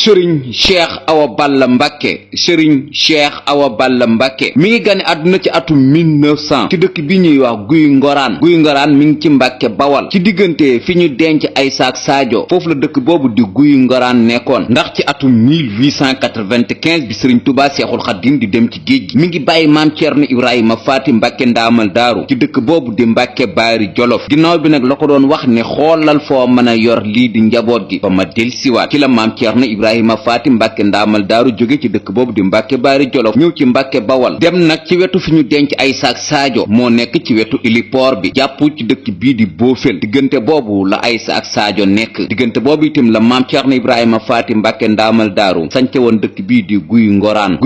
sëriñ Cheikh Awa Balla Mbàkke sëriñ Cheikh Awa Balla Mbàkke mi ngi gane àdduna ci atum 1900 ci dëkk bi ñuy wax Guy Ngoraan mi ngi ci Mbàkke Bawal ci diggante fi ñu denc Aysa ak Sadio foofu la dëkk boobu di Guy Ngoraan nekkoon ndax ci atum 1895 bi sëriñ Touba Seexul Xaddim di dem ci géej gi mi ngi bàyyi maam Cerno Ibrahima Faati Mbàkke ndaamal daaru ci dëkk boobu di Mbàkke Baari Jolof ginnaaw bi nag la ko doon wax ne xoolal foo mën a yor lii di njaboot gi ba ma del siwaat ci la maam Cerno Ibrahima Faati Mbàkke ndaamal daaru jóge ci dëkk boobu di Mbàkke Baari Jolof ñëw ci Mbàkke Bawal dem nag ci wetu fi ñu denc Aysa ak Sadio moo nekk ci wetu ilipoor bi jàpp ci dëkk bii di Boofel diggante boobu la Aysa ak Sadio nekk diggante boobu itam la maam Cerno Ibrahima Faati Mbàkke ndaamal daaru sance woon dëkk bii di Guy Ngoraan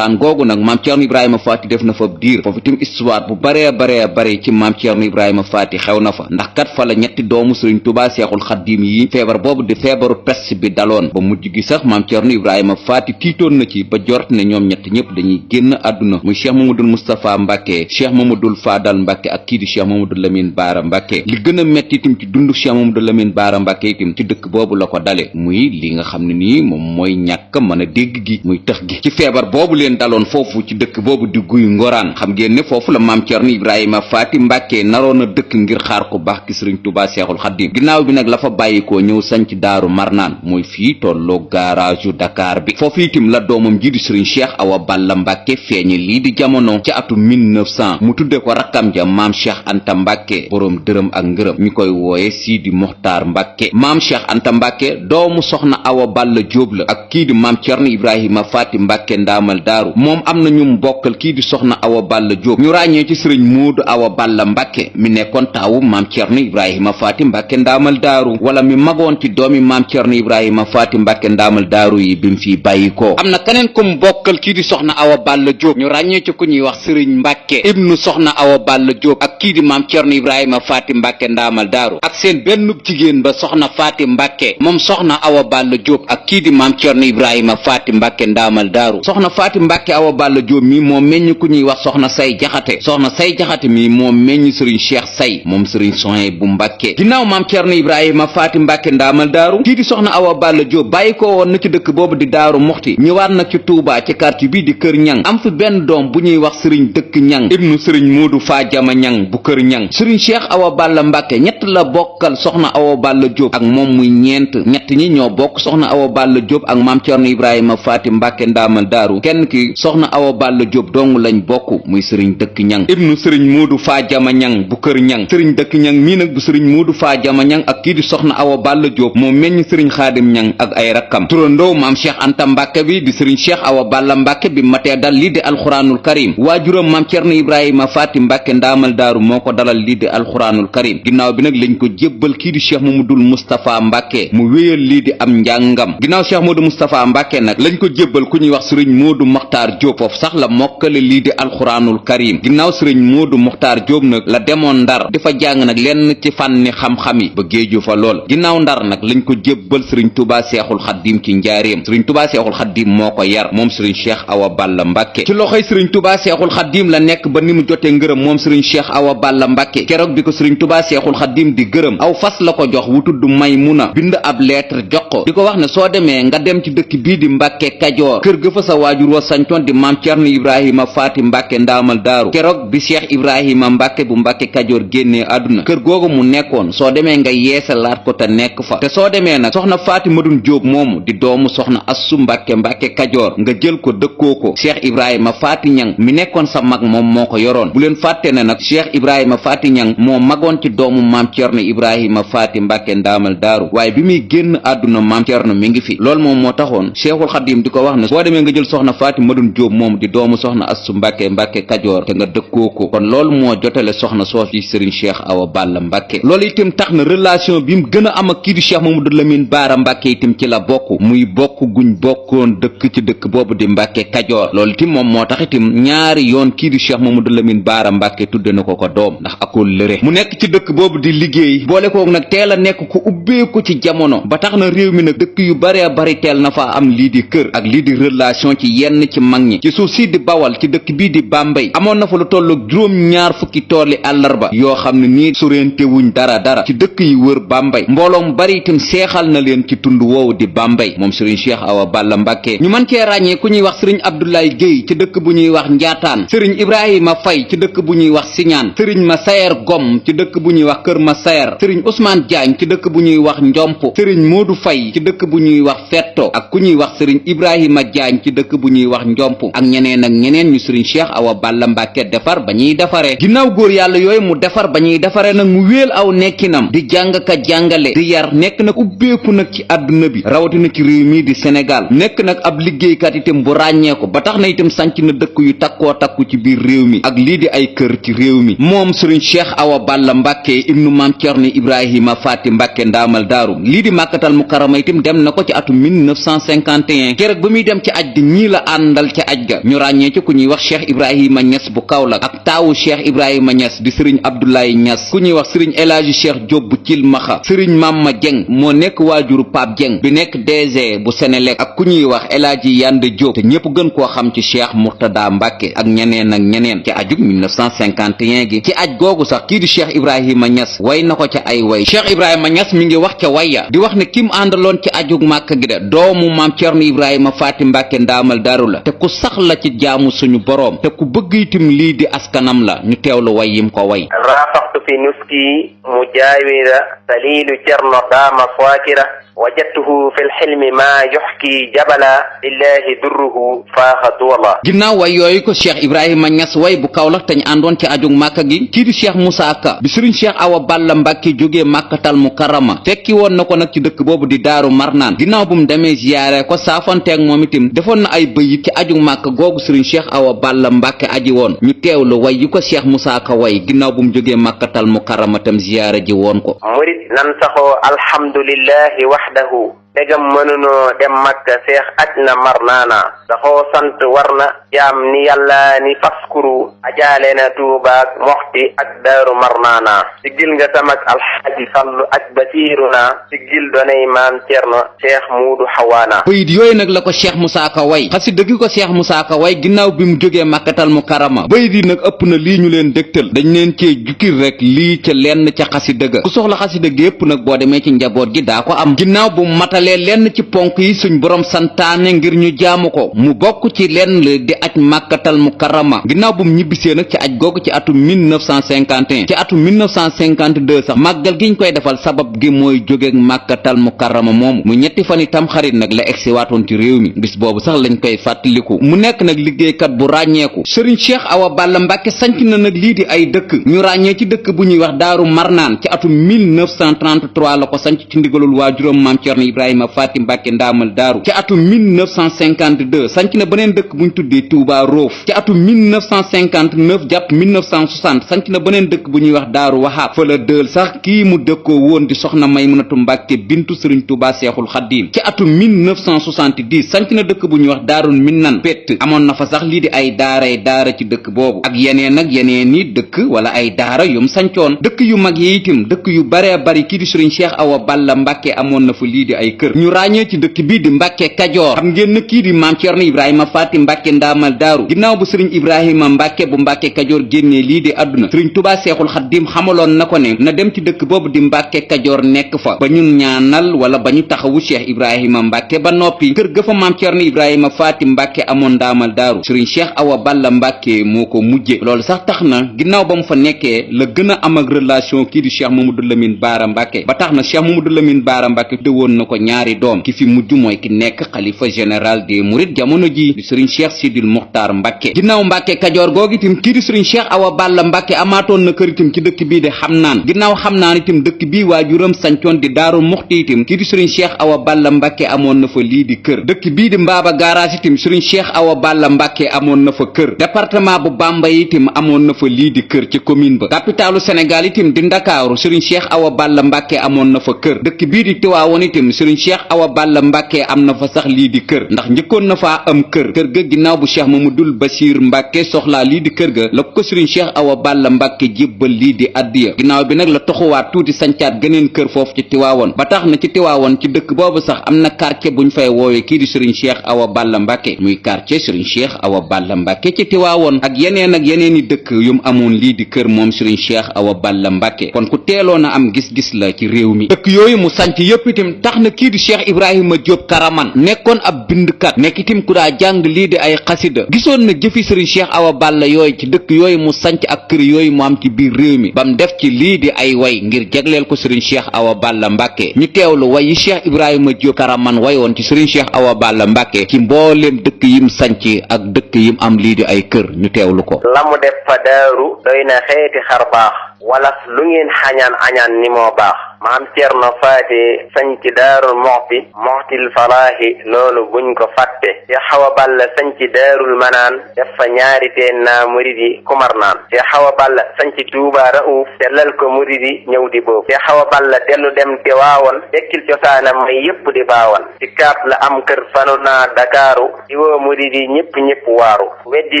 googu nag maam Cerno Ibrahima Faati def na fa diir foofu itam histoire bu bare ci maam Cerno Ibrahima Faati xew na fa ndax kat fa la ñetti doomu Sëriñ Tuubaa Seexul Xaddim yi feebar boobu di feebaru pest bi daloon ba mujj gi sax maam Cerno Ibrahima Faati tiitoon na ci ba jort ne ñoom ñett ñëpp dañuy génn àdduna muy Cheikh Mamadul Moustapha Mbàkke Cheikh Mamadul Faadal Mbàkke ak kii di Cheikh Mamadul Lamin Baara Mbàkke li gën a metti itam ci dundu Cheikh Mamadul Lamin Baara Mbàkke itam ci dëkk boobu la ko dale muy li nga xam ne nii moom mooy ñàkk mën a dégg gi muy tëx gi ci feebar boobu leen daloon foofu ci dëkk boobu di Guy Ngoraan xam ngeen ne foofu la maam Cerno Ibrahima Faati Mbàkke naroon a dëkk ngir xaar ko baax ki Sëriñ Tuubaa Seexul Xaddim ginnaaw bi nag la fa bàyyikoo ñëw sanc Daaru Marnaan mooy fii tolloo garage yu Dakar bi foofu itam la doomam ji di Sëriñ Cheikh Awa Balla Mbàkke feeñe lii di jamono ci atum 1900 mu tudde ko rakkam ja maam Cheikh Anta Mbàkke boroom dërëm ak ngërëm ñu koy wooye Sidi Moxtaar Mbàkke maam Cheikh Anta Mbàkke doomu soxna Awa Balla Jóob la ak kii di maam Cerno Ibrahima Faati Mbàkke ndaamal daaru moom am na ñu bokkal kii di soxna Awa Balla Jóob ñu ràññee ci Sëriñ Moodu Awa Balla Mbàkke mi nekkoon taawu maam Cerno Ibrahima Faati Mbàkke ndaamal daaru wala mi magoon ci doomi maam Cerno Ibrahima Faati Mbàkke ndaamal daaru yi bi mu fi bàyyikoo am na keneen ku mu bokkal kii di soxna Awa Balla Jóob ñu ràññee ci ku ñuy wax Sëriñ Mbàkke ibnu soxna Awa Balla Jóob ak kii di maam Cerno Ibrahima Faati Mbàkke ndaamal daaru ak seen benn jigéen ba soxna Faati Mbàkke moom soxna Awa Balla Jóob ak kii di maam Cerno Ibrahima Faati Mbàkke ndaamal daaru soxna Faati Mbàkke Awa Balla Jóob mi moo meññ ku ñuy wax soxna Say Jaxate soxna Say Jaxate mi moo meññ Sëriñ Cheikh Say moom Sëriñ Sohaybu bu Mbàkke ginnaaw maam Cerno Ibrahima Faati Mbàkke ndaamal daaru kii di soxna Awa Balla Jóob bàyyi ko woon na ci dëkk boobu di Daaru Muxti ñëwaat nag ci Tuubaa ci quartier bi di Kër Ñang am fi benn doom bu ñuy wax Sëriñ Dëkk Ñang ibnu Sëriñ Moodu Faajama Ñang bu Kër Ñang Sëriñ Cheikh Awa Balla Mbàkke ñett la bokkal soxna Awa Balla Jóob ak moom muy ñeent ñett ñi ñoo bokk soxna Awa Balla Jóob ak maam Cerno Ibrahima Faati Mbàkke ndaamal daaru kenn ki soxna Awa Balla Jóob dong lañ bokk muy Sëriñ Dëkk Ñang ibnu Sëriñ Moodu Faajama Ñang bu Kër Ñang Sëriñ Dëkk Ñang mii nag bu Sëriñ Moodu Faajama Ñang ak kii di soxna Awa Balla Jóob moo meññ Sëriñ Xaadim Ñang ak ay rakkam turandoo maam Cheikh Anta Mbàkke bi di Sëriñ Cheikh Awa Balla Mbàkke bi matee dal lii di alxuraanul karim waajuram maam Cerno Ibrahima Faati Mbàkke ndaamal daaru moo ko dalal lii di alxuraanul karim ginnaaw bi nag lañ ko jébbal kii di Cheikh Mamadul Moustapha Mbàkke mu wéyal lii di am njàngam ginnaaw Cheikh Mamadou Moustapha Mbàkke nag lañ ko jébbal ku ñuy wax Sëriñ Moodu Moxtaar Jóob foofu sax la mokkale lii di alxuraanul karim ginnaaw Sëriñ Moodu Moxtaar Jóob nag la demoon Ndar di fa jàng nag lenn ci fànni xam-xam yi ba géeju fa lool ginnaaw Ndar nag lañ ko jébbal Sëriñ Tuubaa Seexul Xaddim ci njaareem Sëriñ Tuubaa Seexul Xaddim moo ko yar moom Sëriñ Cheikh Awa Balla Mbàkke ci loxoy Sëriñ Tuubaa Seexul Xaddim la nekk ba ni mu jotee ngërëm moom Sëriñ Cheikh Awa Balla Mbàkke keroog bi ko Sëriñ Tuubaa Seexul Xaddim di gërëm aw fas la ko jox wu tudd Maymuna bind ab lettre jox ko di ko wax ne soo demee nga dem ci dëkk bii di Mbàkke Kajoor kër ga fa sa waajur wa sañcoon di maam Cerno Ibrahima Faati Mbàkke ndaamal daaru keroog bi Cheikh Ibrahima Mbàkke bu Mbàkke Kajoor génnee àdduna kër googu mu nekkoon soo demee nga yeesalaat ko te nekk fa te soo demee nag soxna Faati Madun Jóob moomu di doomu soxna Assu Mbàkke Mbàkke Kajoor nga jël ko dëkkoo ko Cheikh Ibrahima Faati Ñang mi nekkoon sa mag moom moo ko yoroon bu leen fàtte ne nag Cheikh Ibrahima Faati Ñang moo magoon ci doomu maam Cerno Ibrahima Faati Mbàkke ndaamal daaru waaye bi muy génn àdduna maam Cerno mi ngi fi loolu moom moo taxoon Cheikhul Xadim di ko wax ne boo demee nga jël soxna Faati Madun Jóob moom di doomu soxna Assu Mbàkke Mbàkke Kajoor te nga dëkkoo ko kon loolu moo jotale soxna soo ci Sëriñ Cheikh Awa Balla Mbàkke loolu itam tax na relation bi mu gën a am ak kii di Cheikh Mamadou Lamine Baara Mbàkke itam ci la bokk muy bokk guñ bokkoon dëkk ci dëkk boobu di Mbàkke Kajoor loolu itam moom moo tax itam ñaari yoon kii di Cheikh Mamadou Lamine Baara Mbàkke tudde na ko ko doom ndax akool lëre mu nekk ci dëkk boobu di liggéey boole koog nag teel a nekk ku ubbeeku ci jamono ba tax na réew mi nag dëkk yu bare bari teel na fa am lii di kër ak lii di relation ci yenn ci mag ñi ci suuf si di Bawal ci dëkk bii di Bambey amoon na fa lu tollu juróom-ñaar fukki tooli àllarba yoo xam ne nii sorente wuñ dara ci dëkk yi wër Bambey mbooloom bari itam seexal na leen ci tund woowu di Bambey Fay moom sëriñ Cheikh Awa Balla Mbàkke ñu mën cee ràññee ku ñuy wax sëriñ Abdoulaye Guèye ci dëkk bu ñuy wax Njaataan sëriñ Ibrahima Fay ci dëkk bu ñuy wax Siñaan sëriñ Masayer Gom ci dëkk bu ñuy wax Kër Masayer sëriñ Ousmane Diagne ci dëkk bu ñuy wax Njomp sëriñ Modou Fay ci dëkk bu ñuy wax Fetto ak ku ñuy wax sëriñ Ibrahima Diagne ci dëkk bu ñuy wax Njomp ak ñeneen ak ñeneen ñu sëriñ Cheikh Awa Balla Mbàkke defar ba ñuy defaree ginnaaw góor yàlla yooyu mu defar ba ñuy defaree nag mu wéel aw nekkinam di jàng ka jàngale di yar nekk nag ubbeeku nag ci àdduna bi rawatina ci réew mi di Sénégal nekk nag ab liggéeykat itam bu ràññeeku ba tax na itam sanc na dëkk yu takkoo takku ci biir réew mi ak lii di ay kër ci réew mi moom sëriñ Cheikh Awa Balla Mbàkke ibnu maam Cerno Ibrahima Faati Mbàkke ndaamal daaru lii di màkkatal mukarrama itam dem na ko ci atum 1951 keroog ba muy dem ci aj gi ñii la àndal ca aj ga ñu ràññee ci ku ñuy wax Cheikh Ibrahima Niass bu Kaolack ak taawu Cheikh Ibrahima Niass di sëriñ Abdoulaye Niass ku ñuy wax sëriñ El Hadji Cheikh Diop bu Cilmaxa sëriñ Mamma Dieng moo nekk waajuru Pape Dieng bi nekk DG bu Senelec ak ku ñuy wax El Hadji Yande Diop te ñépp gën koo xam ci Cheikh Mourtada Mbàkke ak ñeneen ak ñeneen ci ajug 1951 gi ci aj googu sax kii di Cheikh Ibrahima Niass way na ko ca ay way Cheikh Ibrahima Niass mi ngi wax ca waya di wax ne kim àndaloon ci ajug màkk gi de doomu maam Cerno Ibrahima Faati Mbàkke ndaamal daru la te ku sax la ci jaamu suñu boroom te ku bëgg itam lii di askanam la ñu teewlu way yim ko way raafaxtu fi nuski mujaawira saliilu Cerno daama faakira wajadtuhu fil xilmi maa yuxki jabala lillahi durruhu faaxa duwala ginnaaw way yooyu ko Cheikh Ibrahima Niass way bu Kaolack te ñu àndoon ci ajug màkka gi kii di Cheikh Moussa Ka bi sëriñ Cheikh Awa Balla Mbàkke jógee màkkatal mukarrama fekki woon na ko nag ci dëkk boobu di daaru marnaan ginnaaw bu mu demee ziyaare ko saafonteeg moom itam defoon na ay bëyit ci ajug màkka googu sëriñ Cheikh Awa Balla Mbàkke aji woon ñu teewlu way yi ko Cheikh Moussa Ka way ginnaaw bu mu jógee màkkatal mukarrama tam ziyaare ji woon ko murit nan saxoo alhamdulillahi waxdahu degam mënunoo dem makka seex aj na mar naana saxoo sant war na jaam ni yàlla ni faskuru ajaale na tuubaak moxti ak daaru mar naana siggil nga samak alxaaji fallu aj basiiruna siggil donay maam cerno cheikh muudu xawaana bayit yooyu nag la ko Cheikh Moussa Ka way xasi dëgg ko Cheikh Moussa Ka way ginnaaw bi mu jógee màkkatal mukarrama bayit yi nag ëpp na lii ñu leen dégtal dañ leen cee jukkil rek lii ca lenn ca xasi dëgg ku soxla xasi dëgg yépp nag boo demee ci njaboot gi daa ko am ginnaaw bu matalee lenn ci ponk yi suñ borom santaane ngir ñu jaamu ko mu bokk ci lenn di aj màkkatal mukarrama ginnaaw bu mu ñibbisee nag ci aj googu ci atum 1951 ci atum 1952 sax màggal gi ñu koy defal sabab gi mooy jógeeg màkkatal mukarrama moomu mu ñetti fan itam xarit nag la egsi waatoon ci réew mi bis boobu sax lañ koy fàttaliku mu nekk nag liggéeykat bu ràññeeku sëriñ Cheikh Awa Balla Mbàkke sanc na nag lii di ay dëkk ñu ràññee ci dëkk bu ñuy wax daaru marnaan ci atum 1933 la ko sanc ci ndigalul waajuram maam Cerno Ibrahima Faati Mbàkke ndaamal daaru ci atum 1952 sanc na beneen dëkk buñ tuddee Touba Roof ci atum 1959 jàpp 1960 sanc na beneen dëkk bu ñuy wax daaru Wahab fa la dël sax kii mu dëkkoo woon di soxna Maymunatu Mbàkke bintu sëriñ Touba Seexul Xaddiim ci atum 1970 sanc na dëkk bu ñuy wax daarul Minnan pett amoon na fa sax lii di ay daara ci dëkk boobu ak yeneen ak yeneen ni dëkk wala ay daara yum sancoon dëkk yu mag yi itam dëkk yu bare bari kii di sëriñ Cheikh Awa Balla Mbàkke amoon na fa lii di ay kër ñu ràññee ci dëkk bii di Mbàkke Kajoor xam ngeen na kii di maam Cerno Ibrahima Faati Mbàkke ndaamal daaru ginnaaw bu sëriñ Ibrahima Mbàkke bu Mbàkke Kajoor génnee lii di àdduna sëriñ Touba Seexul Xaddiim xamaloon na ko ne na dem ci dëkk boobu di Mbàkke Kajoor nekk fa ba ñu ñaanal wala ba ñu taxawu Cheikh Ibrahima Mbàkke ba noppi kër ga fa maam Cerno Ibrahima Faati Mbàkke amoon ndaamal daaru sëriñ Cheikh Awa Balla Mbàkke moo ko mujje loolu sax tax na ginnaaw ba mu fa nekkee la gën a am ak relation kii di Cheikh Mamadou Lamine Baara Mbàkke ba tax na Cheikh Mamadou Lamine Baara Mbàkke dëwoon na ko ñaari doom ki fi mujj mooy ki nekk xalifa général des mourides jamono ji di sëriñ Cheikh Sidil Muxtaar Mbàkke ginnaaw Mbàkke Kajoor googu itam kii di sëriñ Cheikh Awa Balla Mbàkke amaatoon na kër itam ci dëkk bii di Xamnaan ginnaaw Xamnaan itam dëkk bii waajuram sancoon di Daaru Muxti itam kii di sëriñ Cheikh Awa Balla Mbàkke amoon na fa lii di kër dëkk bii di Mbaaba Garage itam sëriñ Cheikh Awa Balla Mbàkke amoon na fa kër département bu Bambey itam amoon na fa lii di kër ci commune ba capitalu Sénégal itam di Ndakaaru sëriñ Cheikh Awa Balla Mbàkke amoon na fa kër dëkk bii di Tiwaawoon itam sëriñ Cheikh Awa Balla Mbàkke am na fa sax lii di kër ndax njëkkoon na faa am kër ga ginnaaw bu Cheikh Mamadul Basiir Mbàkke soxlaa lii di kër ga la ko sëriñ Cheikh Awa Balla Mbàkke jébbal lii di addiya ginnaaw bi nag la toxuwaat tuuti sancaat geneen kër foofu ci Tiwaawoon ba tax na ci Tiwaawoon ci dëkk boobu sax am na quartier buñ fay woowee kii di sëriñ Cheikh Awa Balla Mbàkke muy quartier sëriñ Cheikh Awa Balla Mbàkke ci Tiwaawoon ak yeneen i dëkk yum amoon lii di kër moom sëriñ Cheikh Awa Balla Mbàkke kon ku teeloon a am gis-gis la ci réew mi dëkk yooyu mu sanc yépp itam tax na kii kii di Cheikh Ibrahima Diop Karaman nekkoon ab bindkat nekk itam ku daa jàng lii di ay xasida gisoon na jëfi sëriñ Cheikh Awa Balla yooyu ci dëkk yooyu mu sanc ak kër yooyu mu am ci biir réew mi bam def ci lii di ay way ngir jagleel ko sëriñ Cheikh Awa Balla Mbàkke ñu teewlu way yi Cheikh Ibrahima Diop Karaman wayoon ci sëriñ Cheikh Awa Balla Mbàkke ci mbooleem dëkk yim sanc ak dëkk yim am lii di ay kër ñu teewlu ko. la mu def fa daaru doy na xeeti xar baax wala lu ngeen xañaan añaan ni moo baax maam Cerno Faati sañc daarul moxtil falaahi loolu buñ ko fàtte Cheikh Awa Balla sañc daarul manaan def fa ñaari teen naa murid yi kumar naan Cheikh Awa Balla sañc Tuuba Rauf sellal ko murid yi ñëw di boobu Cheikh Awa Balla dellu dem te waawoon dekkil cosaanam may yépp di baawan ci kaat la am kër fanu naa Dakaaru di woo murid yi ñëpp waaru weddi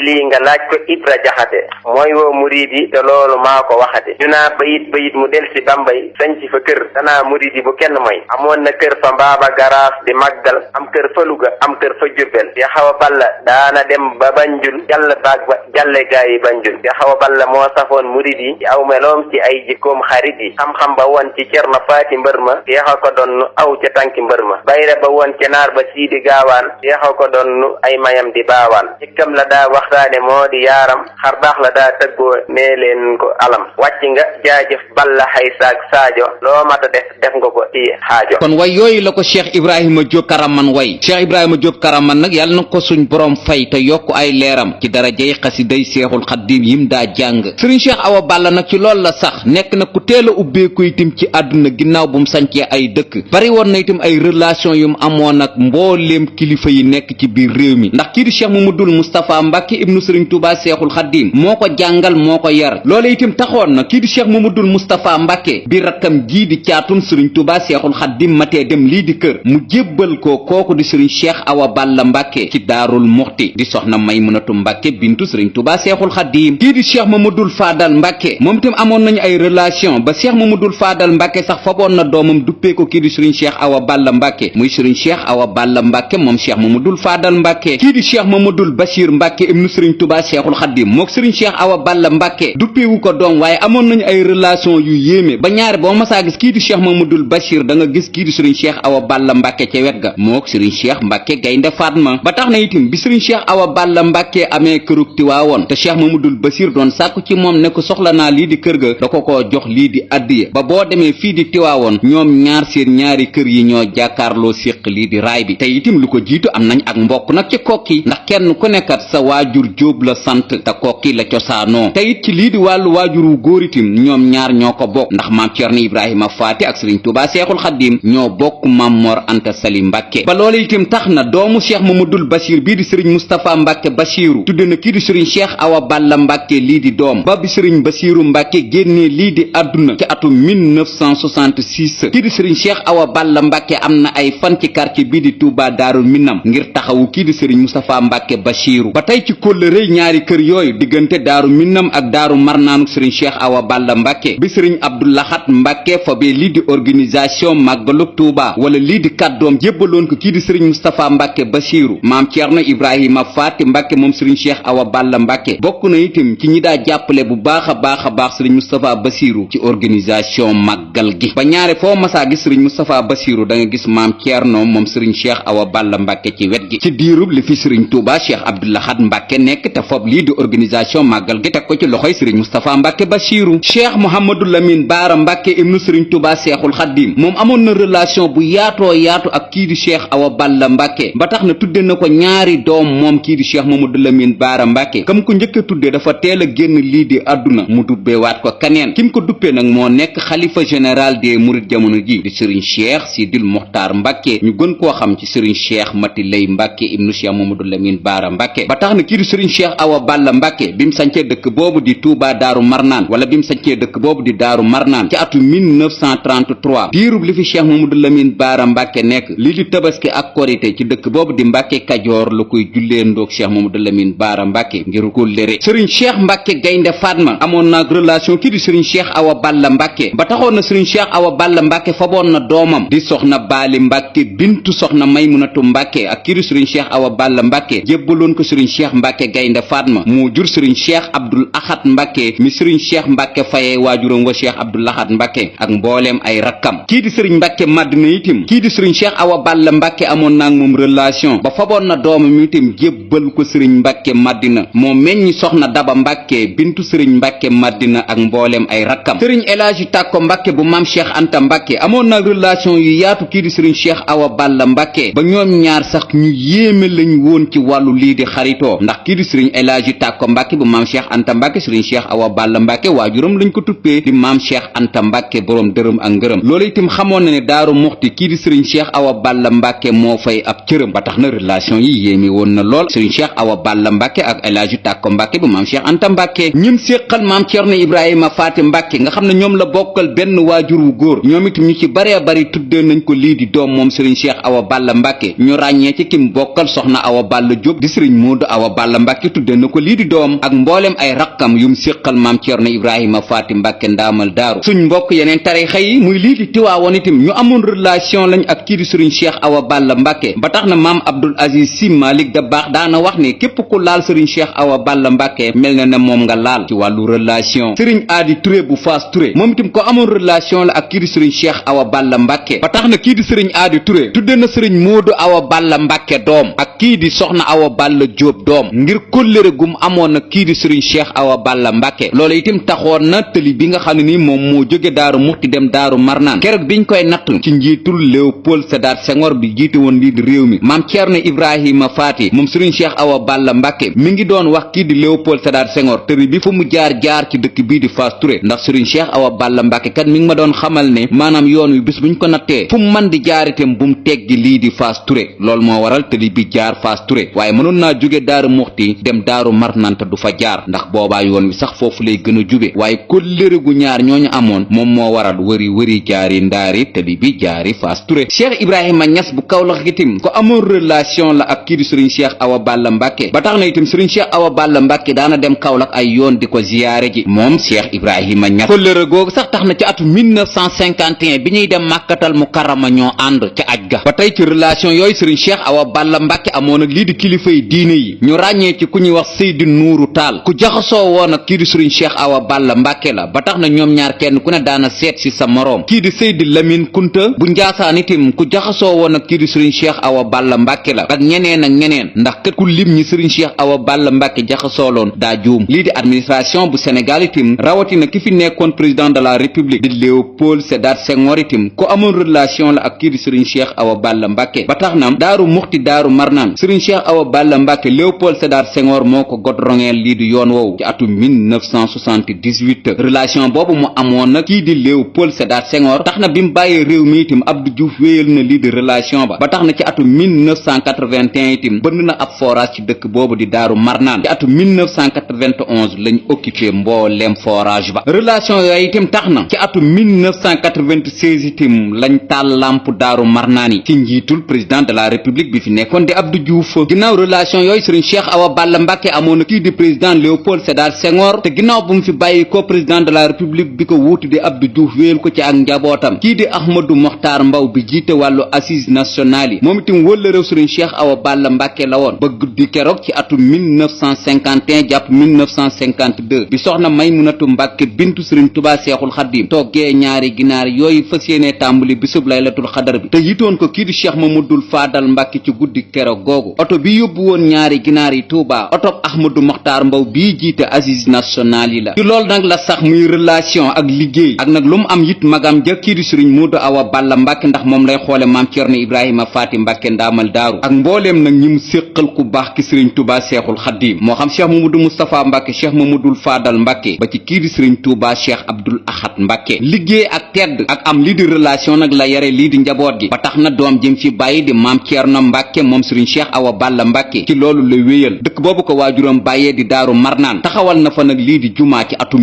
lii nga laaj ko Ibra Jaxate mooy woo murid yi te loolu maa ko waxate ñu naa bayit mu del si Bambay sañc fa kër danaa murid yi bu kenn mooy amoon na kër fa Mbaaba Garaas di màggal am kër fa Luga am kër fa Jurbel Cheikh Awa Balla daana dem ba Banjul jàll baag ba jàlle gaa yi Banjul Cheikh Awa Balla moo safoon murid yi ci aw meloom ci ay jikkoom xarit yi xam-xam ba woon ci Cerno Faati mbër ma Cheikh ko doon aw ca tànki mbër ma bayre ba woon ca naar ba Siidi Gaawaan Cheikh ko doon ay mayam di baawaan jikkam la daa waxtaane moo di yaaram xar baax la daa tëggoo nee leen ko alam wàcc nga jaajëf Balla xaysaak Saajo loo mata def nga ko ci xaajo. kon way yooyu la ko Cheikh Ibrahima Diop Karaman way Cheikh Ibrahima Diop Karaman nag yàlla na ko suñ borom fay te yokk ay leeram ci darajay xasiday Seexul Xaddiim yim daa jàng sëriñ Cheikh Awa Balla nag ci loolu la sax nekk na ku teel a ubbeeku itam ci àdduna ginnaaw bu mu sancee ay dëkk bari woon na itam ay relation yu mu amoon ak mbooleem kilifa yi nekk ci biir réew mi ndax kii di Cheikh Mamadul Moustapha Mbàkke ibnu sëriñ Touba Seexul Xaddiim moo ko jàngal moo ko yar loolu itam taxoon na kii di Cheikh Mamadul Moustapha Mbàkke bi rakkam jii di caatum sëriñ Touba Seexul Xaddiim matee dem lii di kër mu jébbal ko kooku di sëriñ Cheikh Awa Balla Mbàkke ci Daarul Muxti di soxna Maymunatu Mbàkke bintu sëriñ Touba Seexul Xaddiim kii di Cheikh Mamadul Faadal Mbàkke moom itam amoon nañu ay relation ba Cheikh Mamadul Faadal Mbàkke sax faboon na doomam duppee ko kii di sëriñ Cheikh Awa Balla Mbàkke muy sëriñ Cheikh Awa Balla Mbàkke moom Cheikh Mamadul Faadal Mbàkke kii di Cheikh Mamadul Bachir Mbàkke ibnu sëriñ Touba Seexul Xaddiim mook sëriñ Cheikh Awa Balla Mbàkke duppeewu ko doom waaye amoon nañu ay relation yu yéeme ba ñaari boo masaa gis kii di Cheikh Mamadul Bachir da nga gis kii di sëriñ Cheikh Awa Balla Mbàkke ca wet ga mook sëriñ Cheikh Mbàkke Gaynde Fatma ba tax na itam bi sëriñ Cheikh Awa Balla Mbàkke amee kërug Tiwaawoon te Cheikh Mamadul Bachir doon sàkku ci moom ne ko soxla naa lii di kër ga da ko jox lii di addiye ba boo demee fii di Tiwaawoon ñoom ñaar seen ñaari kër yi ñoo jàkkaarloo séq lii di raay bi te itam lu ko jiitu am nañ ak mbokk nag ci kokki ndax kenn ku nekkat sa waajur Jóob la sant te kokki la cosaanoo te it ci lii di wàllu waajuru góor itam ñoom ñaar ñoo ko bokk ndax maam Cerno Ibrahima Faati ak sëriñ Touba Seexul Xaddiim ñoo bokk maam Mor Anta Sali Mbàkke ba loolu itam tax na doomu Cheikh Mamadul Bachir bii di sëriñ Moustapha Mbàkke Bachiru tudde na kii di sëriñ Cheikh Awa Balla Mbàkke lii di doom ba bi sëriñ Bachiru Mbàkke génnee lii di àdduna ci atum 1966 kii di sëriñ Cheikh Awa Balla Mbàkke am na ay fan ci quartier bii di Touba Daarul Minam ngir taxawu kii di sëriñ Moustapha Mbàkke Bachiru ba tey ci kóllëre ñaari kër yooyu diggante Daaru Minam ak Daaru Marnaanuk sëriñ Cheikh Awa Balla Mbàkke bi sëriñ Abdou Lahat Mbàkke fobee lii di organisation màggaluk Touba wala lii di kàddoom jébbaloon ko kii di sëriñ Moustapha Mbàkke Bachiru maam Cerno Ibrahima Faati Mbàkke moom sëriñ Cheikh Awa Balla Mbàkke bokk na itam ci ñi daa jàppale bu baax a baax sëriñ Moustapha Bachiru ci organisation màggal gi ba ñaare foo masaa gis sëriñ Moustapha Bachiru da nga gis maam Cerno moom sëriñ Cheikh Awa Balla Mbàkke ci wet gi ci diirub li fi sëriñ Touba Cheikh Abdou Lahat Mbàkke nekk te fob lii di organisation màggal gi teg ko ci loxoy sëriñ Moustapha Mbàkke Bachiru Cheikh Mouhamadou Lamine Baara Mbàkke ibnu sëriñ Touba Seexul Xaddiim moom amoon na relation bu yaatoo yaatu ak kii di Cheikh Awa Balla Mbàkke ba tax na tudde na ko ñaari doom moom kii di Cheikh Mamadou Lamine Baara Mbàkke kam ko njëkk a tudde dafa teel a génn lii di àdduna mu dubbeewaat ko kaneen kim ko duppee nag moo nekk xalifa général des mourides jamono ji di sëriñ Cheikh Sidil Mokhtar Mbàkke ñu gën koo xam ci sëriñ Cheikh Mati Lay Mbàkke ibnu Cheikh Mamadou Lamine Baara Mbàkke ba tax na kii di sëriñ Cheikh Awa Balla Mbàkke bi mu sancee dëkk boobu di Touba Daaru Marnaan wala bi mu sancee dëkk boobu di Daaru Marnaan ci atu 1933 diirub li fi Cheikh Mamadou Lamine Baara Mbàkke nekk lii di tabaski ak korité ci dëkk boobu di Mbàkke Kajoor la koy jullee ndoog Cheikh Mamadou Lamine Baara Mbàkke ngir ko léré sëriñ Cheikh Mbàkke Gaynde Fatma amoon naag relation kii di sëriñ Cheikh Awa Balla Mbàkke ba taxoon na sëriñ Cheikh Awa Balla Mbàkke faboon na doomam di soxna Baali Mbàkke bintu soxna Maymunatu Mbàkke ak kii di sëriñ Cheikh Awa Balla Mbàkke jébbaloon ko sëriñ Cheikh Mbàkke Gaynde Fatma moo jur sëriñ Cheikh Abdoul Ahad Mbàkke mi sëriñ Cheikh Mbàkke Faye waajuram wa Cheikh Abdou Lahad Mbàkke ak mbooleem ay rakkam. kii di sëriñ Mbàkke Madina itam kii di sëriñ Cheikh Awa Balla Mbàkke amoon naag moom relation ba faboon na doomam itam jébbal ko sëriñ Mbàkke Madina moo meññi soxna Daba Mbàkke bintu sëriñ Mbàkke Madina ak mbooleem ay rakkam. sëriñ El Hadji Tàkko Mbàkke bu maam Cheikh Anta Mbàkke amoon naag relation yu yaatu kii di sëriñ Cheikh Awa Balla Mbàkke ba ñoom ñaar sax ñu yéeme lañ woon ci wàllu lii di xaritoo ndax kii di sëriñ El Hadji Tàkko Mbàkke bu maam Cheikh Anta Mbàkke sëriñ Cheikh Awa Balla Mbàkke waajuram lañ ko tuppee di maam Cheikh Anta Mbàkke boroom dërëm ak ngërëm. loolu itam xamoon na ne Daaru Muxti kii di sëriñ Cheikh Awa Balla Mbàkke moo fay ab cërëm ba tax na relation yi yéeme woon na lool sëriñ Cheikh Awa Balla Mbàkke ak El Hadji Tàkko Mbàkke bu maam Cheikh Anta Mbàkke ñim séqal maam Cerno Ibrahima Faati Mbàkke nga xam ne ñoom la bokkal benn waajur wu góor ñoom itam ñu ci baree bari tuddee nañ ko lii di doom moom sëriñ Cheikh Awa Balla Mbàkke ñu ràññee ci kim bokkal soxna Awa Balla Jóob di sëriñ Moodu Awa Balla Mbàkke tuddee na ko lii di doom ak mbooleem ay rakkam yum séqal maam Cerno Ibrahima Faati Mbàkke ndaamal daaru. suñ mbokk yeneen tarixa yi muy lii di Tiwaawoon itam ñu amoon relation lañ ak kii di sëriñ Cheikh Awa Balla Mbàkke ba tax na maam Abdul Aziz Si Malik Dabaax daana wax ne képp ku laal sëriñ Cheikh Awa Balla Mbàkke mel na ne moom nga laal ci wàllu relation. sëriñ Aadi Touré bu Faas Touré moom itam ko amoon relation la ak kii di sëriñ Cheikh Awa Balla Mbàkke ba tax na kii di sëriñ Aadi Touré tudde na sëriñ Moodu Awa Balla Mbàkke doom ak kii di soxna Awa Balla Jóob doom ngir kóllëre gum amoon na kii di sëriñ Cheikh Awa Balla Mbàkke loolu itam taxoon na tëli bi nga xam ne ni moom moo jóge Daaru Muxti dem Daaru Marnaan keroog biñ koy natt ci njiitul Léopold Sédar Senghor bi jiite woon lii di réew mi maam Cerno Ibrahima Faati moom sëriñ Cheikh Awa Balla Mbàkke mi ngi doon wax kii di Léopold Sédar Senghor tëri bi fu mu jaar ci dëkk bii di Fass Touré ndax sëriñ Cheikh Awa Balla Mbàkke kat mi ngi ma doon xamal ne maanaam yoon wi bis buñ ko nattee fu mu man di jaar itam bu mu teggi lii di Fass Touré loolu moo waral tëli bi jaar Fass Touré waaye mënoon naa jóge Daaru Muxti dem Daaru Marnaan te du fa jaar ndax boobaa yoon wi sax foofu lay gën a jube waaye kóllëre gu ñaar ñooñu amoon moom moo waral wëri jaari ndaari tëli bi jaari Fass Touré. Cheikh Ibrahima Niass bu Kawlax itam ko amoon relation la ak kii di sëriñ Cheikh Awa Balla Mbàkke ba tax na itam sëriñ Cheikh Awa Balla Mbàkke daana dem Kawlax ay yoon di ko ziyaare ji moom Cheikh Ibrahima Niass kóllëre googu sax tax na ci atu 1951 bi ñuy dem Màkkatal Mukarrama ñoo ànd ca aj ga ba tey ci relation yooyu sëriñ Cheikh Awa Balla Mbàkke amoon ak lii di kilifay diine yi ñu ràññee ci ku ñuy wax Seydi Nuuru Taal ku jaxasoo woon ak kii di sëriñ Cheikh Awa Balla Mbàkke la ba tax na ñoom ñaar kenn ku ne daana seet si sa moroom kii di Seydi Lamine Kunta bu Njaasaan itam ku jaxasoo woon ak kii di sëriñ Cheikh Awa Balla Mbàkke la ak ñeneen ak ñeneen ndax kat ku lim ñi sëriñ Cheikh Awa Balla Mbàkke jaxasooloon daa juum lii di administration bu Sénégal itam rawatina ki fi nekkoon président de la république di Léopold Sédar Senghor itam ku amoon relation la ak kii di sëriñ Cheikh Awa Balla Mbàkke ba tax na Daaru Muxti Daaru Marnaan sëriñ Cheikh Awa Balla Mbàkke Léopold Sédar Senghor moo ko godrongeel lii di yoon woowu ci atum 1978 relation boobu mu amoon nag kii di Léopold Sédar Senghor tax na bi mu bàyyee réew mi itam Abdou Diouf wéyal na lii di relation ba tax na ci atum 1981 itam bënn na ab forage ci dëkk boobu di Daaru Marnaan ci atum 1991 lañ occupé mbooleem forage ba relation yooyu itam tax na ci atum 1996 itam lañ taal lamp Daaru Marnaan yi ci njiitul président de la république bi fi nekkoon di Abdou Diouf ginnaaw relation yooyu sëriñ Cheikh Awa Balla Mbàkke amoon na kii di président Léopold Sédar Senghor te ginnaaw bu mu fi bàyyi ko président de la république bi ko wuutu di Abdou Diouf wéyal ko ci ak njabootam kii di Ahmadou Mokhtar Mbow bi jiite wàllu assises nationales yi moom itam wëlla réew sëriñ Cheikh Awa Balla Mbàkke la woon ba guddi keroog ci atum 1951 jàpp 1952 bi soxna Maymunatu Mbàkke bintu sëriñ Tuubaa Seexul Xaddiim toggee ñaari ginaar yooyu fas yéene tàmbali bisub laylatul xadar bi te yitoon ko kii di Cheikh Mamadul Faadal Mbàkke ci guddi keroog googu oto bi yóbbu woon ñaari ginaar yi Tuubaa oto Ahmadou Mokhtar Mbow bii jiite assises nationales yi la ci loolu nag la sax muy relation ak liggéey ak nag lu mu am it magam ja kii di sëriñ Moodu Awa Balla Mbàkke ndax moom lay xoole maam Cerno Ibrahima Faati Mbàkke ndaamal daaru ak mbooleem nag ñi mu séqal ku baax ki sëriñ Tuubaa Seexul Xaddiim moo xam Cheikh Mamadou Moustapha Mbàkke Cheikh Mamadul Faadal Mbàkke ba ci kii di sëriñ Tuubaa Cheikh Abdul Ahad Mbàkke liggéey ak tedd ak am lii di relation nag la yare lii di njaboot gi ba tax na doom jëm fi bàyyi di maam Cerno Mbàkke moom sëriñ Cheikh Awa Balla Mbàkke ci loolu la wéyal dëkk boobu ko waajuram bàyyee di Daaru Marnaan taxawal na fa nag lii di jumaa ci atum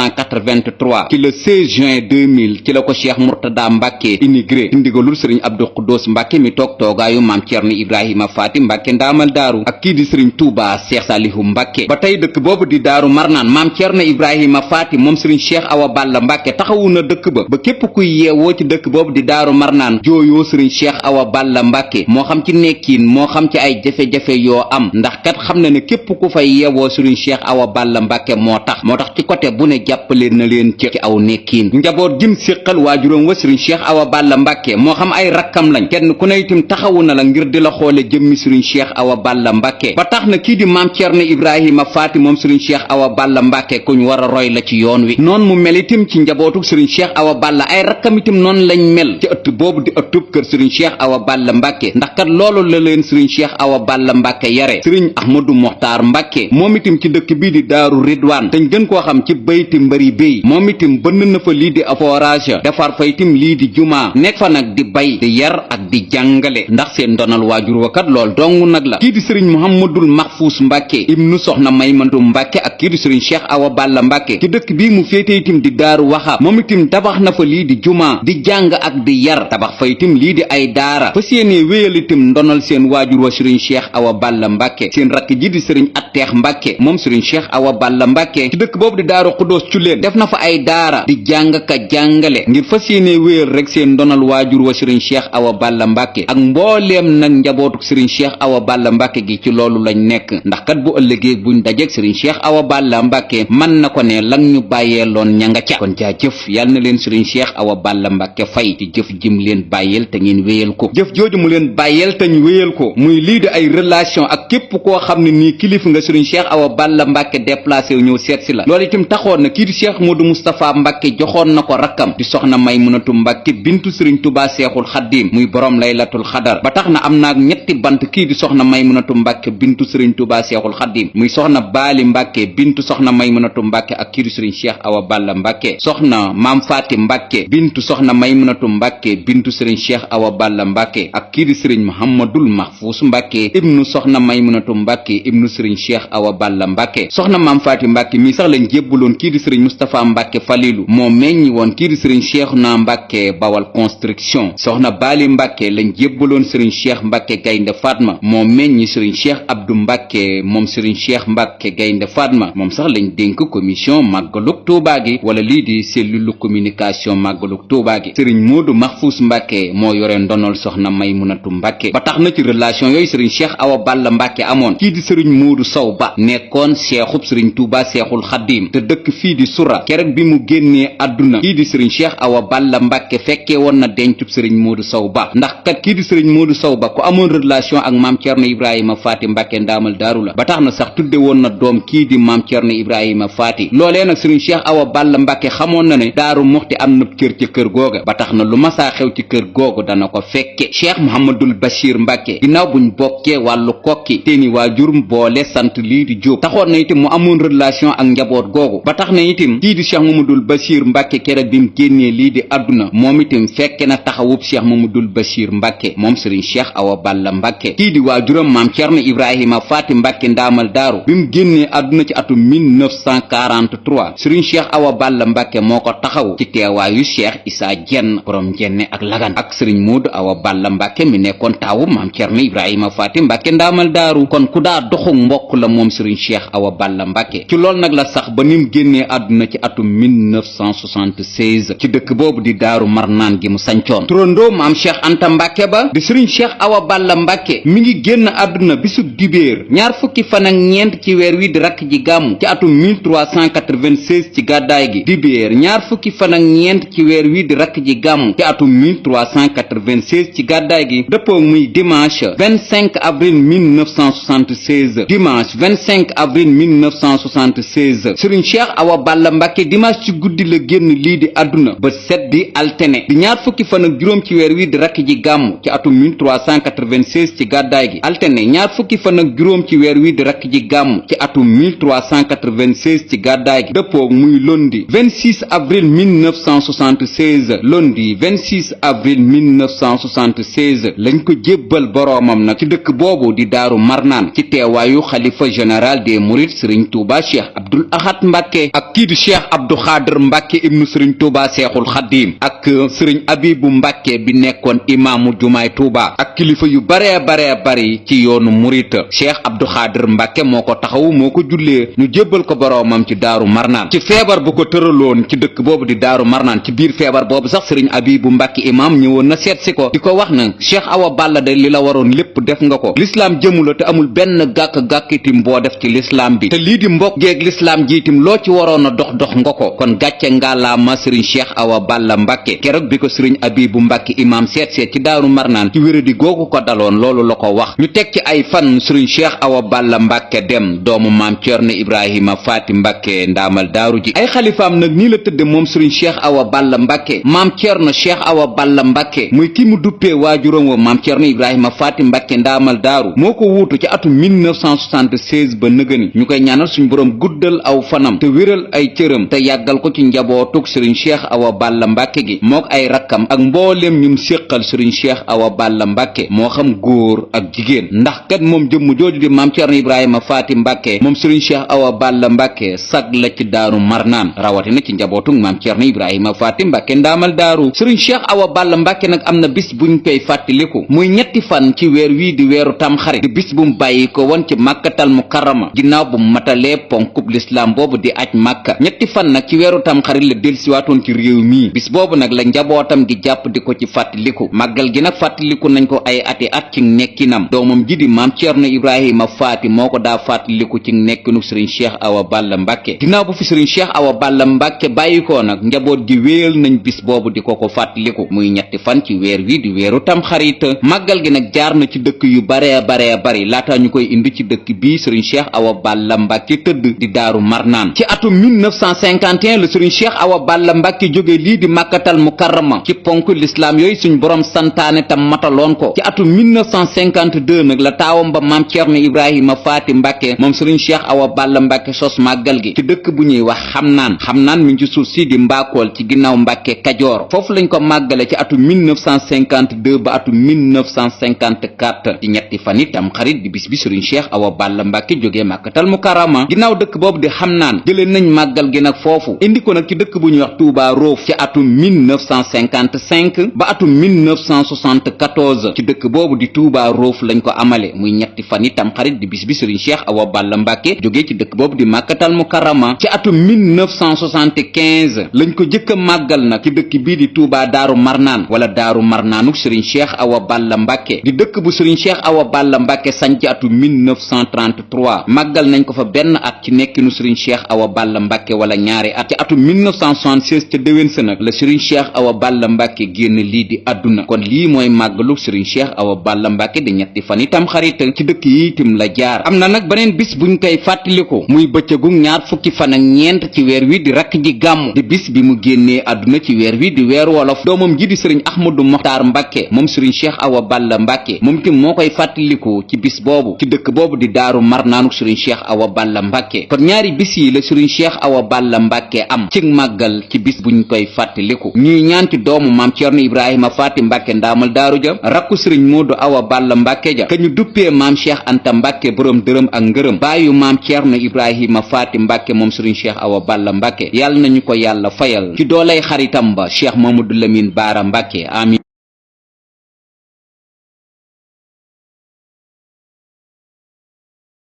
1983 ci le 16 juin 2000 ci la ko Cheikh Murtada Mbàkke inauguré ci ndigalul sëriñ Abdou Khoudoss Mbàkke mi toog toogaayu maam Cerno Ibrahima Faati Mbàkke ndaamal daaru ak kii di sëriñ Tuubaa Cheikh Salihu Mbàkke ba tey dëkk boobu di Daaru Marnaan maam Cerno Ibrahima Faati moom sëriñ Cheikh Awa Balla Mbàkke taxawu na dëkk ba képp kuy yeewoo ci dëkk boobu di Daaru Marnaan jooyoo sëriñ Cheikh Awa Balla Mbàkke moo xam ci nekkiin moo xam ci ay jafe-jafe yoo am ndax kat xam na ne képp ku fay yeewoo sëriñ Cheikh Awa Balla Mbàkke moo tax ci côté bu ne jàppale na leen ci aw nekkiin. njaboot gim séqal waajuram wa sëriñ Cheikh Awa Balla Mbàkke moo xam ay rakkam lañ kenn ku ne itam taxawu na la ngir di la xoole jëmmi sëriñ Cheikh Awa Balla Mbàkke ba tax na kii di maam Cerno Ibrahima Faati moom sëriñ Cheikh Awa Balla Mbàkke kuñ war a roy la ci yoon wi. noonu mu mel itam ci njabootu sëriñ Cheikh Awa Balla ay rakkam itam noonu lañ mel ci ëtt boobu di ëttub kër sëriñ Cheikh Awa Balla Mbàkke ndax kat loolu la leen sëriñ Cheikh Awa Balla Mbàkke yare sëriñ Ahmadou Mokhtar Mbàkke moom itam ci dëkk bii di Daaru Ridwaan dañ gën koo xam ci bayti mbëri béy moom itam bënn na fa lii di forage defar fa itam lii di jumaa nekk fa nag di bay di yar ak di jàngale ndax seen ndonal waajur wa kat lool dong nag la. kii di sëriñ Mouhamadul Mahfous Mbàkke ibnu soxna Maymatu Mbàkke ak kii di sëriñ Cheikh Awa Balla Mbàkke ci dëkk bii mu féete itam di Daaru Waxaab moom itam tabax na fa lii di jumaa di jàng ak di yar tabax fa itam lii di ay daara fa séenee wéyal itam ndonal seen waajur wa sëriñ Cheikh Awa Balla Mbàkke seen rakk ji di sëriñ Atteex Mbàkke moom sëriñ Cheikh Awa Balla Mbàkke ci dëkk boobu di Daaru Xuddoos Culeen def na fa ay daara di jàng ka jàngale ngir fa séenee wéyal rek seen ndonal waajur wa sëriñ Cheikh Awa Balla Mbàkke ak mbooleem nag njabootuk sëriñ Cheikh Awa Balla Mbàkke gi ci loolu lañ nekk ndax kat bu ëllëgee buñ dajeek sëriñ Cheikh Awa Balla Mbàkke man na ko ne lang ñu bàyyeeloon ña nga ca kon jaajëf yal na leen sëriñ Cheikh Awa Balla Mbàkke fay ci jëf jim leen bàyyeel te ngeen wéyal ko jëf jooju mu leen bàyyeel te ñu wéyal ko muy lii di ay relation ak képp koo xam ne nii kilifa nga sëriñ Cheikh Awa Balla Mbàkke déplacé wu ñëw seet si la loolu itam taxoon na kii di Cheikh Modou Moustapha Mbàkke joxoon na ko rakkam di soxna Maymunatu Mbàkke bintu sëriñ Tuubaa Seexul Xaddiim muy borom laylatul xadar ba tax na am naag ñetti bant kii di soxna Maymunatu Mbàkke bintu sëriñ Tuubaa Seexul Xaddiim muy soxna Baali Mbàkke bintu soxna Maymunatu Mbàkke ak kii di sëriñ Cheikh Awa Balla Mbàkke soxna Maam Faati Mbàkke bintu soxna Maymunatu Mbàkke bintu sëriñ Cheikh Awa Balla Mbàkke ak kii di sëriñ Muhammadul Mahfous Mbàkke ibnu soxna Maymunatu Mbàkke ibnu sëriñ Cheikh Awa Balla Mbàkke soxna Maam Faati Mbàkke mi sax lañ jébbaloon kii di sëriñ Moustapha Mbàkke Falilu moo meññi woon kii di sëriñ Cheikhouna Mbàkke Bawal construction soxna Baali Mbàkke lañ jébbaloon sëriñ Cheikh Mbàkke Gaynde Fatma moo meññi sëriñ Cheikh Abdou Mbàkke moom sëriñ Cheikh Mbàkke Gaynde Fatma moom sax lañ dénk commission màggalug Tuubaa gi wala lii di cellule communication màggalug Tuubaa gi sëriñ Moodu Mahfous Mbàkke moo yore ndonol soxna Maymunatu Mbàkke ba tax na ci relation yooyu sëriñ Cheikh Awa Balla Mbàkke amoon kii di sëriñ Moodu Sow Ba nekkoon seexub sëriñ Tuubaa Seexul Xaddiim te dëkk fii di Sura keroog bi mu génnee àdduna kii di sëriñ Cheikh Awa Balla Mbàkke fekkee woon na dencub sëriñ Moodu Sow Ba ndax kat kii di sëriñ Moodu Sow Ba ku amoon relation ak maam Cerno Ibrahima Faati Mbàkke ndaamal daaru la ba tax na sax tudde woon na doom kii di maam Cerno Ibrahima Faati loolee nag sëriñ Cheikh Awa Balla Mbàkke xamoon na ne Daaru Muxti am na kër ci kër googa ba tax na lu masaa xew ci kër googu dana ko fekke Cheikh Mouhamadul Bachir Mbàkke ginnaaw buñ bokkee wàllu kokki seeni waajur boole sant lii di Jóob taxoon na itam mu amoon relation ak njaboot googu ba tax na itam kii di Cheikh Mamadul Bachir Mbàkke keroog bi mu génnee lii di àdduna moom itam fekke na taxawub Cheikh Mamadul Bachir Mbàkke moom sëriñ Cheikh Awa Balla Mbàkke kii di waajuram maam Cerno Ibrahima Faati Mbàkke ndaamal daaru bi mu génnee àdduna ci atum 1943 sëriñ Cheikh Awa Balla Mbàkke moo ko taxawu ci teewaayu Cheikh Issa Jenn borom Jenne ak Lagan ak sëriñ Moodu Awa Balla Mbàkke mi nekkoon taawu maam Cerno Ibrahima Faati Mbàkke ndaamal daaru kon ku daa doxu mbokk la moom sëriñ Cheikh Awa Balla Mbàkke ci lool nag la sax ba nim génnee àdduna ci atum 1976 ci dëkk boobu di Daaru Marnaan gi mu sancoon turandoo maam Cheikh Anta Mbàkke ba di sëriñ Cheikh Awa Balla Mbàkke mi ngi génn àdduna bisub dibéer ñaar fukki fan ak ñeent ci weer wi di rakk ji gàmmu ci atum 1396 ci gàddaay gi dibéer ñaar fukki fan ak ñeent ci weer wi di rakk ji gàmmu ci atum 1396 ci gàddaay gi dëppoo muy dimanche 25 avril 1976 dimanche 25 avril 1976 sëriñ Cheikh Awa Balla Mbàkke dimanche ci guddi la génn lii di àdduna ba set di altene di ñaar fukki fan ak juróom ci weer wi di rakk ji gàmmu ci atum 1396 ci gàddaay gi altene ñaar fukki fan ak juróom ci weer wi di rakk ji gàmmu ci atum 1396 ci gàddaay gi dëppoo muy lundi 26 avril 1976 lundi 26 avril 1976 lañ ko jébbal boroomam nag ci dëkk boobu di Daaru Marnaan ci teewaayu xalifa général des mourides sëriñ Tuuba Cheikh Abdul Ahad Mbàkke ak kii di Cheikh Abdou Xaadir Mbàkke ibnu sëriñ Tuuba Seexul Xaddiim ak sëriñ Abibu Mbàkke bi nekkoon imaamu jumaay Tuuba ak kilifa yu bare bari ci yoonu murit Cheikh Abdou Xaadir Mbàkke moo ko taxawu moo ko jullee ñu jébbal ko boroomam ci daaru marnaan ci feebar bu ko tëraloon ci dëkk boobu di daaru marnaan. ci biir feebar boobu sax sëriñ Abibu Mbàkke imam ñëwoon na seet si ko di ko wax na Cheikh Awa Balla de li la waroon lépp def nga ko, lislaam jëmu la te amul benn gàkk-gàkkitim boo def ci lislaam bi, te lii di mbokk geeg lislaam jiitim loo ci waroon a dox nga ko, kon gàcce ngàllaama sëriñ Cheikh Awa Balla Mbàkke. keroog bi ko sëriñ Abibu Mbàkke imam seet ci daaru marnaan ci wéradi googu ko daloon loolu la ko wax. ñu teg ci ay fan sëriñ Cheikh Awa Balla Mbàkke dem, doomu maam Cerno Ibrahima Faati Mbàkke ndaamal daaru ji. ay xalifaam nag nii la tëdde moom sëriñ Cheikh Awa Balla Mbàkke. maam Cerno Cheikh Awa Balla Mbàkke muy ki mu duppee waajuram wa maam Cerno Ibrahima Faati Mbàkke ndaamal daaru moo ko wuutu ci atum 1976 ba nëgëni. ñu koy ñaanal suñu boroom guddal aw fanam te wéral ay cëram te yàggal ko ci njabootug sëriñ Cheikh Awa Balla Mbàkke gi mook ay rakkam ak mbooleem ñum séqal sëriñ Cheikh Awa Balla Mbàkke moo xam góor ak jigéen, ndax kat moom jëmm jooju di maam Cerno Ibrahima Faati Mbàkke moom sëriñ Cheikh Awa Balla Mbàkke sag la ci daaru marnaan rawatina ci njabootug maam Cerno Ibrahima Faati Mbàkke ndaamal daaru. sëriñ Cheikh Awa Balla Mbàkke nag am na bis buñ koy fàttaliku muy ñetti fan ci weer wii di weeru tamxarit di bis bu mu bàyyi ko woon ci màkkatal mukarrama ginnaaw bu mu matalee ponkub lislaam boobu di aj màkka. ñetti fan nag ci weeru tamxarit la delsiwaatoon ci réew mii. bis boobu nag la njabootam di jàpp di ko ci fàttaliku. màggal gi nag fàttaliku nañ ko ay ati at ci nekkinam. doomam ji di maam Cerno Ibrahima Faati moo ko daa fàttaliku ci nekkinu sëriñ Cheikh Awa Balla Mbàkke. ginnaaw bu fi sëriñ Cheikh Awa Balla Mbàkke bàyyi ko nag njaboot gi wéyal nañ bis boobu di ko fàttaliku muy ñetti fan ci weer wi di weeru tamxarit. màggal gi nag jaar na ci dëkk yu bare bari laata ñu koy indi ci dëkk bii sëriñ Cheikh Awa Balla Mbàkke tëdd di daaru marnaan. ci atum 1951 la sëriñ Cheikh Awa Balla Mbàkke jóge lii di màkkatal mukarrama ci ponk lislaam yooyu suñ borom santaane tam mataloon ko. ci atum 1952 nag la taawam ba maam Cerno Ibrahima Faati Mbàkke moom sëriñ Cheikh Awa Balla Mbàkke sos màggal gi ci dëkk bu ñuy wax xamnaan mi ngi ci suuf si di mbaakool ci ginnaaw Mbàkke Kajoor. foofu lañ ko màggale ci atum 1952 ba atum 1954 ci ñetti fan itam xarit di bis bi sëriñ Cheikh Awa Balla Mbàkke jógee màkkatal mukarrama. ginnaaw dëkk boobu di xamnaan jëlee nañ màggal gi nag foofu indi ko nag ci dëkk bu ñuy wax Touba Roof ci atum 1955 ba atum 1974 ci dëkk boobu di Touba Roof lañ ko amale muy ñetti fan itam xarit di bis bi sëriñ Cheikh Awa Balla Mbàkke jógee ci dëkk boobu di màkkatal mukarrama. ci atum 1975 lañ ko jëkk a màggal nag ci dëkk bii di Touba Daaru Marnaan wala Daaru Marnaanuk sëriñ Cheikh Awa Balla Mbàkke di dëkk bu sëriñ Cheikh Awa Balla Mbàkke sañ ci atum 1933 màggal nañ ko fa benn at ci nekkinu sëriñ Cheikh Awa Balla Mbàkke wala ñaari at. ci atum 1976 ca déwén sa nag la sëriñ Cheikh Awa Balla Mbàkke génn lii di àdduna. kon lii mooy màggalu sëriñ Cheikh Awa Balla Mbàkke di ñetti fan itam xarit ci dëkk yi itam la jaar. am na nag beneen bis buñ koy fàttaliku muy bëccëgu ñaar fukki fan ak ñeent ci weer wi di rakk ji gàmmu di bis bi mu génnee àdduna ci weer wi di weeru wolof. doomam ji di sëriñ Ahmadu Moxtaar Mbàkke moom sëriñ Cheikh Awa Balla Mbàkke moom tim moo koy fàttaliku ci bis boobu ci dëkk boobu di daaru marnaanuk sëriñ Cheikh Awa Balla Mbàkke. kon ñaari bis yi la sëriñ Cheikh Awa Balla Mbàkke am ci màggal ci bis buñ koy fàttaliku. ñuy ñaan ci doomu maam Cerno Ibrahima Faati Mbàkke ndaamal daaru ja rakku sëriñ Moodu Awa Balla Mbàkke ja ka ñu duppee maam Cheikh Anta Mbàkke borom dërëm ak ngërëm baayu maam Cerno Ibrahima Faati Mbàkke moom sëriñ Cheikh Awa Balla Mbàkke yàlla nañu ko yàlla fayal ci doolay xaritam ba Cheikh Mamadou Lamine Baara Mbàkke amin.